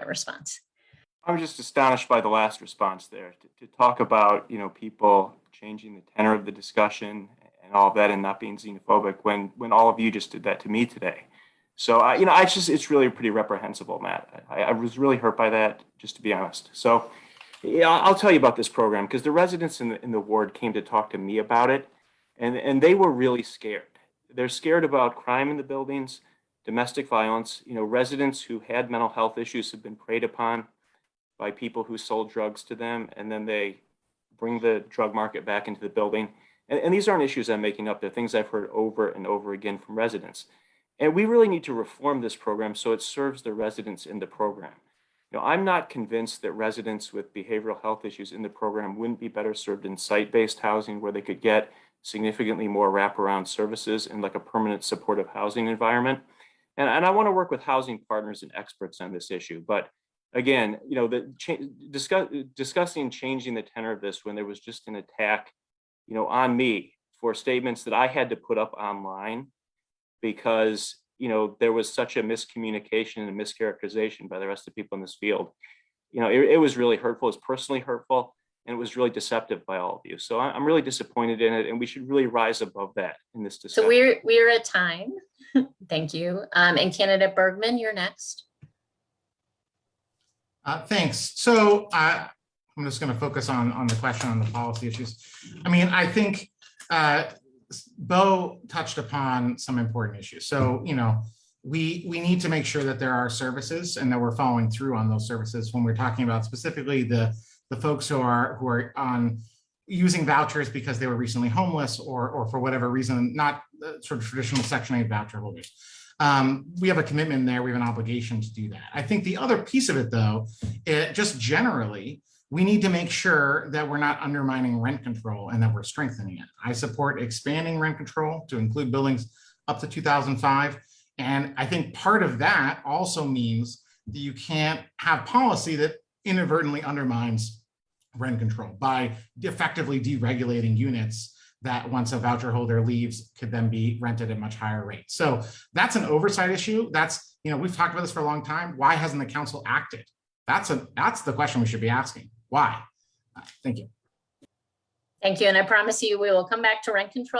response. I'm just astonished by the last response there to talk about, people changing the tenor of the discussion and all of that and not being xenophobic when all of you just did that to me today. So, it's really pretty reprehensible, Matt. I was really hurt by that, just to be honest. So, yeah, I'll tell you about this program because the residents in the ward came to talk to me about it, and they were really scared. They're scared about crime in the buildings, domestic violence. Residents who had mental health issues have been preyed upon by people who sold drugs to them, and then they bring the drug market back into the building. And these aren't issues I'm making up. They're things I've heard over and over again from residents. And we really need to reform this program so it serves the residents in the program. I'm not convinced that residents with behavioral health issues in the program wouldn't be better served in site-based housing where they could get significantly more wraparound services in like a permanent supportive housing environment. And I want to work with housing partners and experts on this issue. But again, discussing changing the tenor of this when there was just an attack, on me for statements that I had to put up online because, there was such a miscommunication and mischaracterization by the rest of the people in this field. It was really hurtful. It's personally hurtful, and it was really deceptive by all of you. So I'm really disappointed in it, and we should really rise above that in this discussion. So we're at time. Thank you. And candidate Bergman, you're next. Thanks. So I'm just going to focus on the question on the policy issues. I think Bo touched upon some important issues. So, we need to make sure that there are services and that we're following through on those services when we're talking about specifically the folks who are on using vouchers because they were recently homeless or for whatever reason, not sort of traditional Section 8 voucher holders. We have a commitment there. We have an obligation to do that. I think the other piece of it, though, just generally, we need to make sure that we're not undermining rent control and that we're strengthening it. I support expanding rent control to include buildings up to 2005. And I think part of that also means that you can't have policy that inadvertently undermines rent control by effectively deregulating units that once a voucher holder leaves could then be rented at much higher rates. So that's an oversight issue. That's, we've talked about this for a long time. Why hasn't the council acted? That's the question we should be asking. Why? Thank you. Thank you. And I promise you, we will come back to rent control.